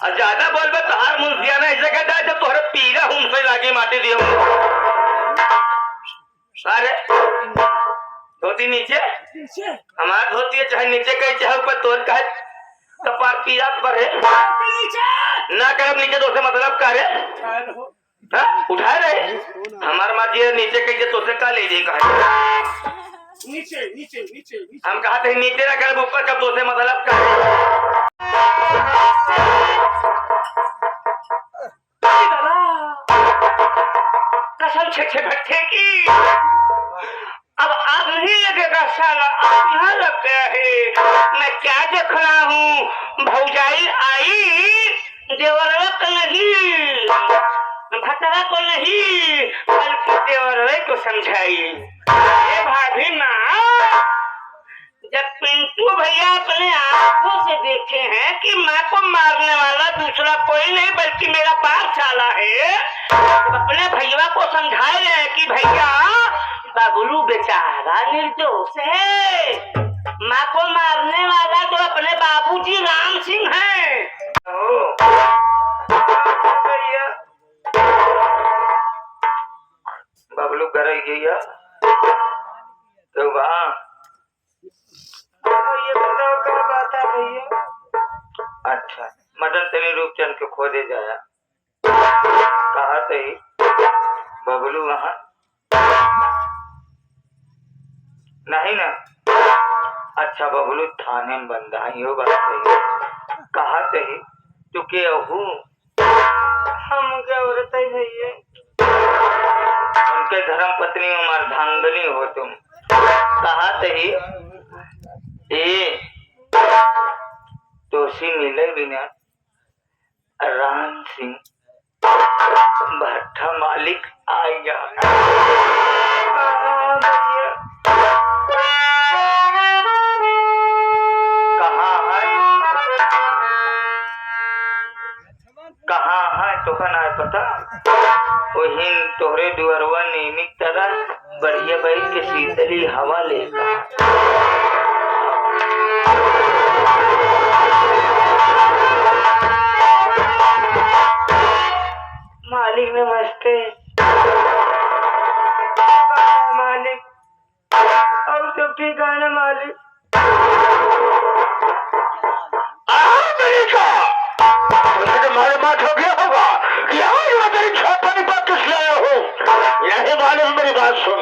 और ज्यादा बोलबे तो हार मुंशिया ने ऐसे कहता है जब तोहरे पीरा हमसे लागी माटी दियो। अरे धोती नीचे हमार धोती है चाहे नीचे कहीं चाहे ऊपर तोड़ का कपार पीरा पर है ना करब नीचे तो से मतलब करे उठा रहे हमार मर्जी है नीचे कहीं तो से का ले जाए कहा नीचे नीचे नीचे हम कहा थे नीचे ना करब ऊपर कब तो से मतलब करे कसम छे भट्टे की अब आग नहीं लगेगा साला आप यहाँ लग गया है। मैं क्या देख रहा हूँ भौजाई आई देवरवे को नहीं भटरा को नहीं बल्कि देवरवे को समझाई। ये भाभी माँ जब पिंटू भैया अपने आंखों से देखे हैं कि माँ को मारने वाला दूसरा कोई नहीं बल्कि मेरा पाप साला है, अपने भैया को समझाए हैं कि भैया बबलू बेचारा निर्दोष है, माँ को मारने वाला तो अपने बाबूजी राम सिंह है। बबलू कर गया तो ये बताओ क्या बात है भैया। अच्छा मदन तेरे रूपचंद के खो दे जाया कहा सही बबलू वहां नहीं ना। अच्छा बबलू थाने में बंदा है यो बात सही कहा सही तू के अहू हम क्या औरत है भैया उनके धर्म पत्नी उमर धांगनी हो तुम कहा सही ए दोषी मिले बिना राम सिंह भट्टा मालिक आएगा कहाँ है तो ना पता वही तोहरे दुअरवा नियमित तरह बढ़िया बैठ के शीतली हवा लेगा मालिक नमस्ते मालिक और सब ठीक है ना मालिक मालूमात हो गया होगा यहाँ तेरी छापनी पर किस लाया हो यही मालूम मेरी बात सुन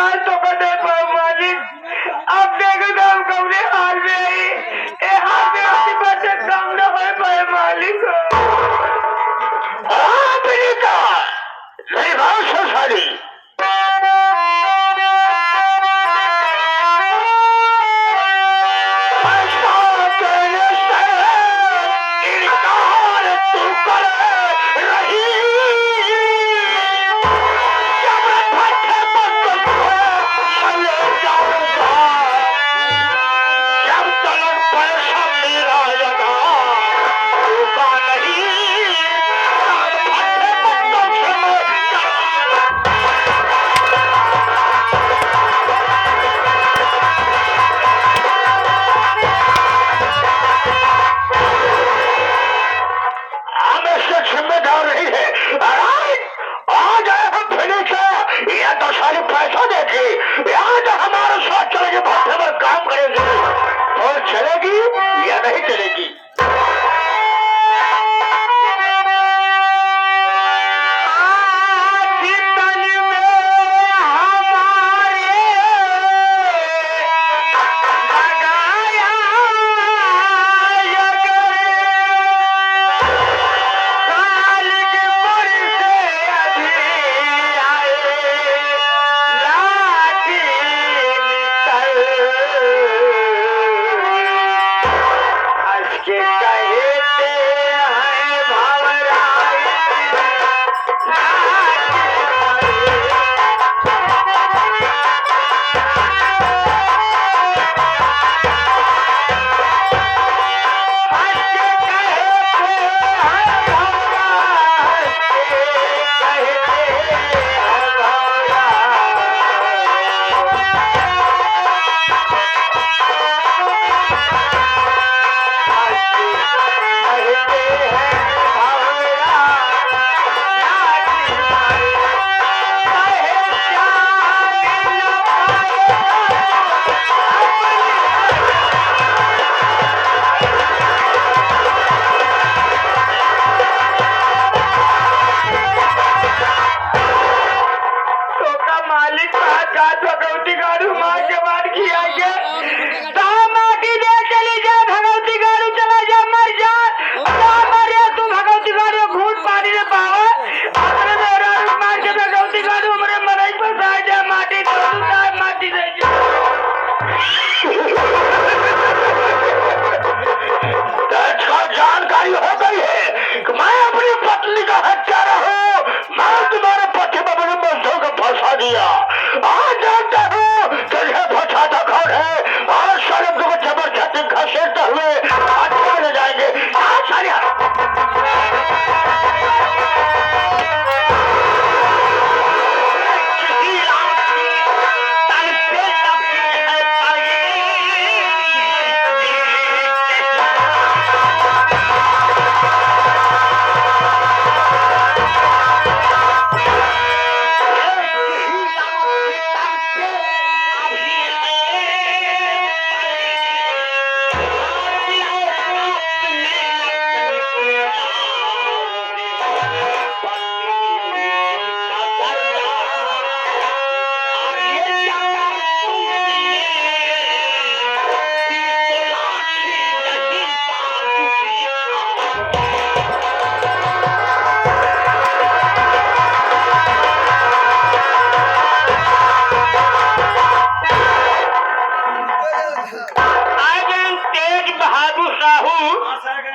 हाथ तो कटे पाओ मालिक। अब देखो तो हम कमरे हाल में आई, ए हाथ में आपकी बचत काम न हो पाए मालिक। बेटा मेरी बात सुन सारी, जिम्मेदार नहीं है। आज आए हम फिनिश या तो सारी पैसा देगी या तो हमारे साथ चलेगी, भट्टे पर काम करेगी और चलेगी या नहीं चलेगी। जानकारी हो गई है कि मैं अपनी पत्नी का हत्यारा हूँ। मैं तुम्हारे पति में अपने बंधुओं को फंसा दिया। आज जानते हो तुझे फंसाता कौन है। आज सारे को जबरदस्ती घसीटते हुए हत्या ले जाएंगे। आज सारी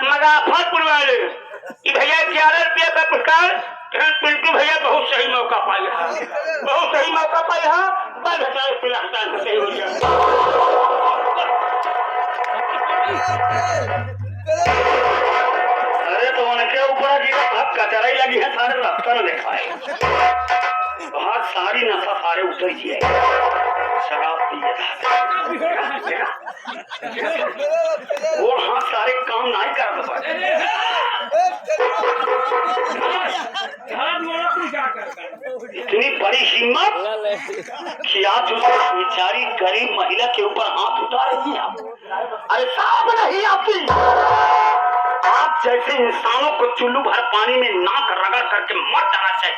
मगाफरपुर वाले भैया 11 रुपया का पुरस्कार पिंटू भैया बहुत सही मौका पाया, बहुत सही मौका पाया। बस सही हो गया। अरे तो उनके ऊपर जी कचराई लगी है, सारे रास्ता में देखा है। वहाँ सारी नशा सारे उतर गए, शराब पिए वो हाँ सारे काम नहीं कर पाए। इतनी बड़ी हिम्मत कि आज उस बेचारी गरीब महिला के ऊपर हाथ उठा रही है। अरे साहब नहीं आती, आप जैसे इंसानों को चुल्लू भर पानी में नाक रगड़ करके मर जाना चाहिए।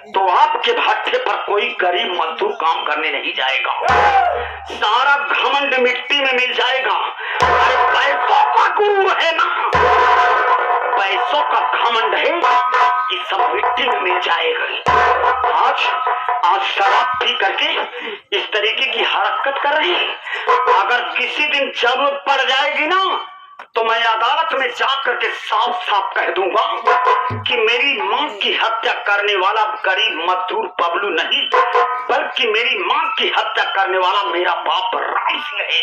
तो आपके भट्ठे पर कोई गरीब मजदूर काम करने नहीं जाएगा। सारा घमंड मिट्टी में मिल जाएगा। अरे पैसों का गुरु है ना, पैसों का घमंड है कि सब मिट्टी में मिल जाएगा। आज शराब पी करके इस तरीके की हरकत कर रहे हैं। अगर किसी दिन जरूरत पड़ जाएगी ना तो मैं अदालत में जाकर के साफ साफ कह दूंगा कि मेरी मां की हत्या करने वाला गरीब मजदूर बबलू नहीं, बल्कि मेरी मां की हत्या करने वाला मेरा बाप राम सिंह है।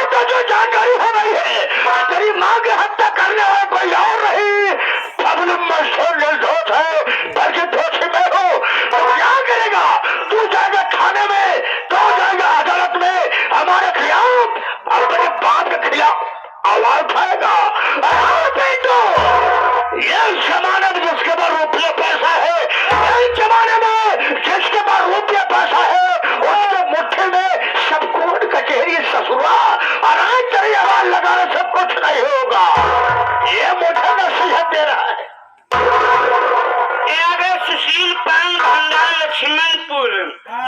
तो जो जानकारी हो गई है, तेरी मां की हत्या करने वाला कोई और नहीं, बबलू मशहूर निर्दोष है, बल्कि दोषी मैं हूँ। तो क्या करेगा? तू जाएगा थाने में, तो जाएगा अदालत में, हमारे खिलाफ अपने बाप के खिलाफ आवाज उठाएगा। तो ये जमाने में जिसके पास रुपये पैसा है, इस जमाने में जिसके पास रुपये पैसा है, उसके मुट्ठी में सब कोर्ट कचहरी ससुरा और आज तेरी आवाज लगाने से कुछ नहीं होगा। ये मुझे नसीहत दे रहा है। सुशील पान भंडार लक्ष्मणपुर,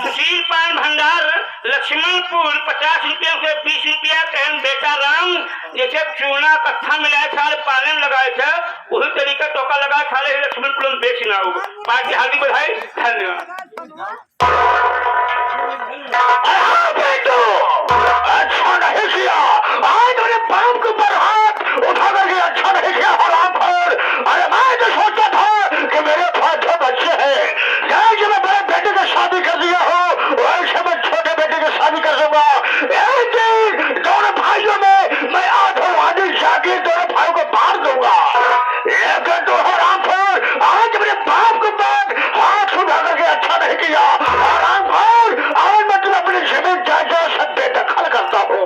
सुशील पान भंडार लक्ष्मणपुर 50 रुपया से 20 रुपया कहन बेटा राम, जैसे चूना कत्था मिलाए सारे पाले में लगाए थे, वही तरीका टोका लगा सारे लक्ष्मणपुर में बेचना हो। पार्टी हार्दिक बधाई, धन्यवाद। अच्छा नहीं किया, आज मेरे बाप के ऊपर हाथ उठा करके अच्छा नहीं किया हराम खोर। अरे मैं तो सोचा था कि मेरे पास 2 बच्चे हैं, जैसे मैं बड़े बेटे की शादी कर दिया हूँ वैसे मैं छोटे बेटे की शादी कर दूंगा। एक दिन दोनों भाइयों में मैं आधो आधी जाके दोनों भाइयों को मार दूंगा। लेकिन तो हराम खोर, आज मेरे बाप के ऊपर हाथ उठा करके अच्छा नहीं किया हराम खोर। आज मैं तुम्हें अपनी जमीन जायदाद से बेदखल करता हूँ।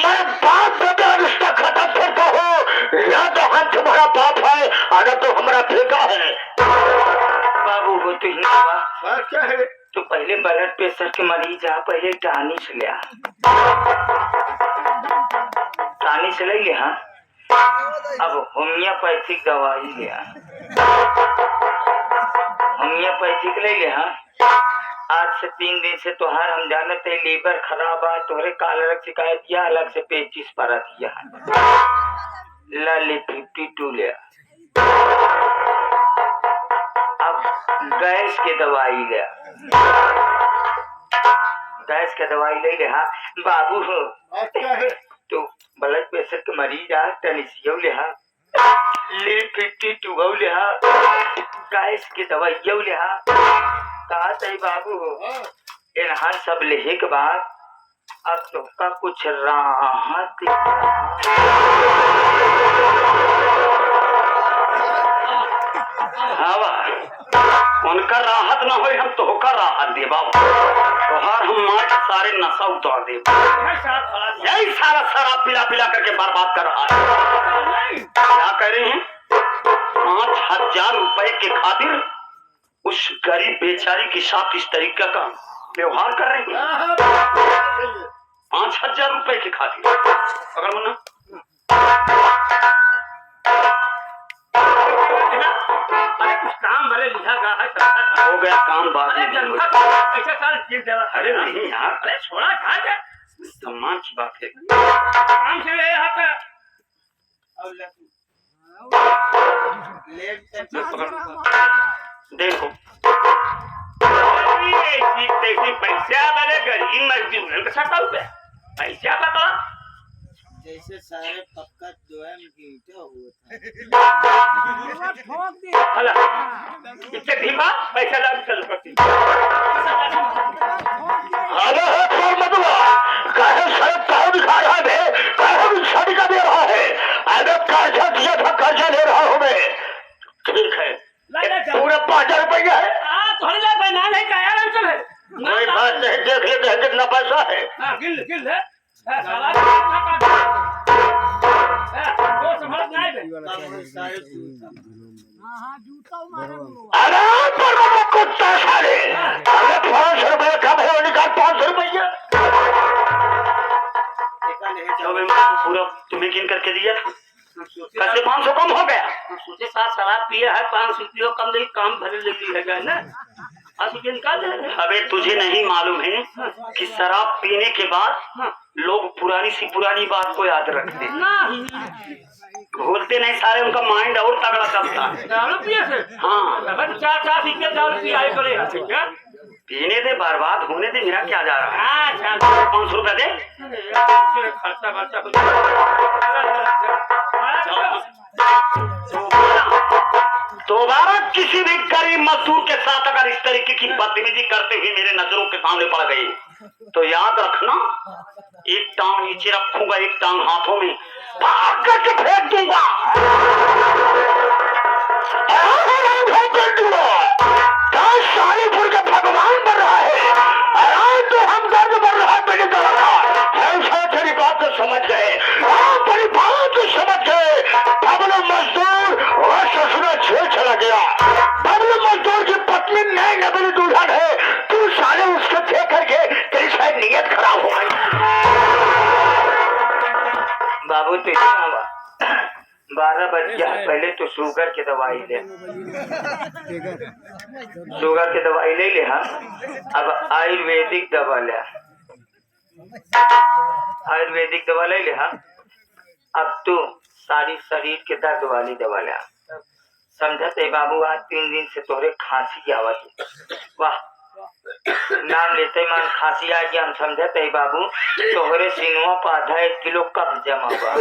मैं बाप बेटा रिश्ता खत्म करता हूँ, या तो हम तुम्हारा बाप है और तो हमारा बेटा है। बाबू वो तो ही बात क्या है? तो पहले ब्लड प्रेशर के मरीज आ, पहले टानिश ले आ, टानिश ले लिया। अब होम्योपैथिक दवाई ले आ, होम्योपैथिक ले लिया। आज से 3 दिन से तोहार हम जानते हैं लीवर खराब है, तोहरे काल अलग शिकायत किया, अलग से पेचिस पर दिया। लाली 52 ले। अब गैस की दवाई ले, गैस की दवाई ले ले। हाँ बाबू हो तो ब्लड प्रेशर के मरीज आ, टेनिसियो ले, ले 52 ले, गैस की दवाई ले। कहा सही बाबू इन्हां सब लेहे के बाद अब तो का कुछ राहत। हवा उनका राहत ना हो, हम तो होकर राहत दे बाबू। तोहार हम मार सारे नशा उतार दे। यही सारा शराब पिला पिला करके बर्बाद कर रहा है। क्या कह रहे हैं? 5000 रुपए के खातिर उस गरीब बेचारी के साथ इस तरीका का व्यवहार कर रहे हैं। 5000 रुपए की खातिर अगर मना काम भले लिखा हो गया, काम बाद में अरे नहीं यार, अरे छोड़ा खा सम्मान की बात है। काम से यहाँ पे देखो पैसा वाले गरीब मजदूर पैसा बता, जैसे सारे पक्का जो है इससे धीमा पैसा लाभ चल सकती। दिखा रहा है, शादी का दे रहा है, अगर कर्जा दिया था कर्जा ले रहा हूँ मैं। ठीक है पूरा 5000 रुपया है, कोई बात नहीं, देख लेते हैं कितना पैसा है। आराम पर कुत्ता साले, अरे 500 रुपया कम है, निकाल 500 रुपया। तो मैं पूरा तुम्हें गिन करके दिया कैसे 500 कम हो गया सोचे साथ शराब पिया है 500 रुपये कम नहीं काम भरे लेती है ना आज रुपये निकाल दे। अबे तुझे नहीं मालूम है कि शराब पीने के बाद लोग पुरानी सी पुरानी बात को याद रखते भूलते नहीं सारे उनका माइंड और तगड़ा चलता है दारू पिए से हाँ चार रुपये दारू पिया करे क्या पीने दे बर्बाद होने दे मेरा क्या जा रहा है अच्छा 500 रुपया दे खर्चा खर्चा दोबारा किसी भी गरीब मजदूर के साथ अगर इस तरीके की बदतमीजी करते हुए मेरे नजरों के सामने पड़ गई तो याद रखना एक टांग नीचे रखूंगा एक टांग हाथों में भाग करके फेंक दूंगा सालीपुर का भगवान बन रहा है आराम तो हम दर्द बन रहा है मेरे दर्द तेरी बात को समझ गए तेरी बात को समझ गए बबलू मजदूर और ससुरा छेड़ चला गया बबलू मजदूर की पत्नी नई नबली दुल्हन है तू साले उसको देख करके तेरी शायद नीयत खराब हो गई बाबू तेरी 12 बज गया पहले तो शुगर की दवाई ले शुगर की दवाई ले ले हाँ अब आयुर्वेदिक दवा ले आयुर्वेदिक दवा ले ले हाँ अब तू सारी शरीर के दर्द वाली दवा ले समझते बाबू आज 3 दिन से तोहरे खांसी आवत वाह नाम लेते मान खांसी आ गया हम समझते बाबू तोहरे सिनुआ पर आधा 1 किलो कब्ज जमा हुआ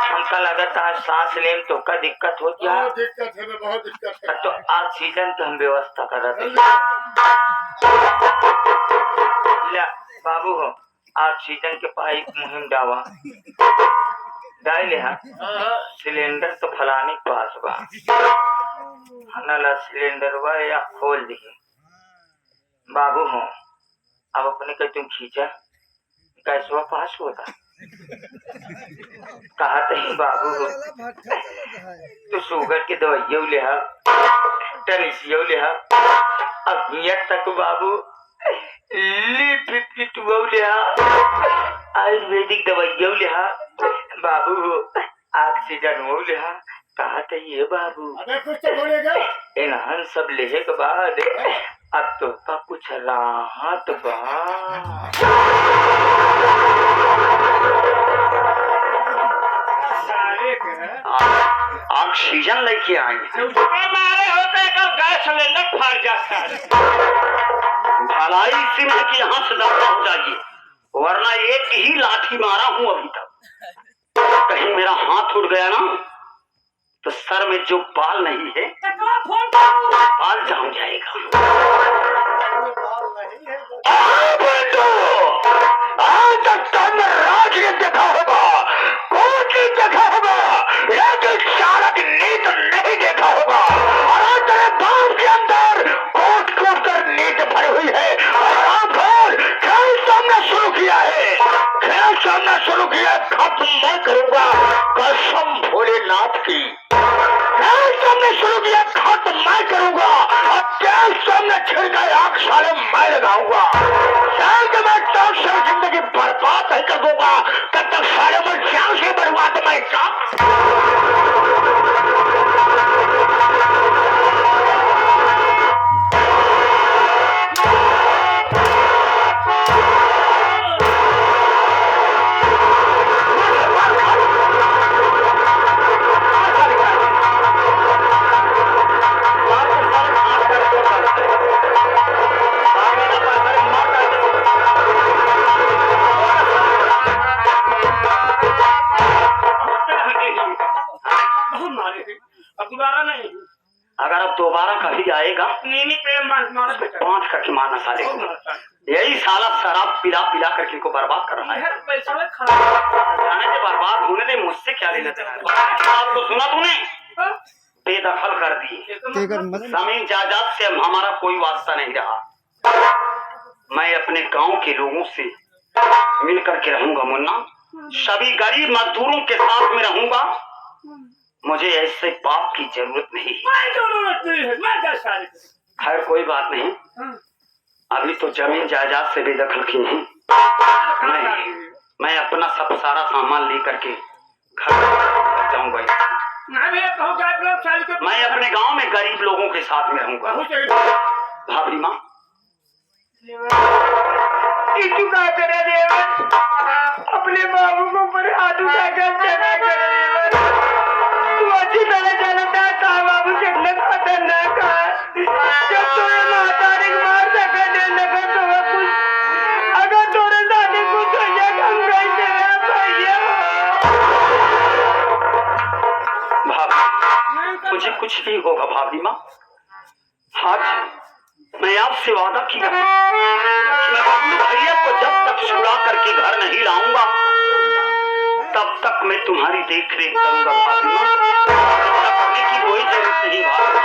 हमका लगता है सांस लेम तो का दिक्कत हो गया दिक्कत है बहुत दिक्कत है तो ऑक्सीजन की हम व्यवस्था कर रहे बाबू हो ऑक्सीजन के पाइप मुहिम डावा डाल ले सिलेंडर तो फलाने के पास बा नला सिलेंडर बा या खोल दिए बाबू हो अब अपने का तुम खींचा कैसवा पास होता कहा ही बाबू हो तो शुगर की दवाइयों ले टेनिसियों ले अब नियत तक बाबू ले आयुर्वेदिक दवाइयों ले बाबू हो ऑक्सीजन हो ले कहा ये बाबू अबे कुछ तो बोलेगा इन्हन सब लेहे के बाद अब तो का कुछ राहत बा ऑक्सीजन लेके आए मारे होते तो गैस सिलेंडर फट जाता है भलाई सिंह की यहाँ से दवा हो जाइए वरना एक ही लाठी मारा हूँ अभी तक कहीं मेरा हाथ उड़ गया ना तो सर में जो बाल नहीं है बाल जाम जाएगा आज तक तुमने राज ने देखा होगा कोर्ट ने देखा होगा लेकिन चालक नीत नहीं देखा होगा और तेरे बाप के अंदर कोर्ट कोर्ट नीत भरी हुई है और आप खेल सामना शुरू किया है खेल सामना शुरू किया खत्म मैं करूंगा कसम भोलेनाथ की खेल सामने शुरू किया खत्म मैं करूंगा और तेल सामने छिड़ गए आग साले मैं लगाऊंगा मैं तो जिंदगी बर्बाद नहीं कर दूंगा तब तक सारे में जान से बर्बाद मैं अगर अब दोबारा कभी आएगा पांच करके मारना साले यही साला शराब पिला पिला करके इनको बर्बाद कर रहा है जाने दे बर्बाद होने दे मुझसे क्या लेना चाह तो सुना तूने बेदखल कर दिए जमीन जायदाद से हमारा कोई वास्ता नहीं रहा मैं अपने गांव के लोगों से मिल करके रहूंगा मुन्ना सभी गरीब मजदूरों के साथ में रहूंगा मुझे ऐसे पाप की जरूरत नहीं है खैर कोई बात नहीं अभी तो जमीन जायदाद से बेदखल की है मैं अपने सारा सामान लेकर के घर जाऊंगा। ना भैया कहूँ क्या मतलब साल के मैं अपने गांव में गरीब लोगों के साथ में रहूंगा। बहुत सही। भाभी माँ तू क्या करे देवर? अपने बाबू को ऊपर हाथ उठाकर चला करे देवर। तू अच्छी तरह जानता था बाबू कितना खतरनाक है। जब तो ये मातारी मार सकते लगा तो वह कुछ अगर तोरे साथ कुछ हो जाए हम कैसे रह भैया? भाभी मुझे कुछ नहीं होगा भाभी माँ। आज मैं आपसे वादा किया मैं बबलू भैया को जब तक छुड़ा करके घर नहीं लाऊंगा तब तक मैं तुम्हारी देख रेख करूंगा भाभी माँ। डरने की कोई जरूरत नहीं भाभी।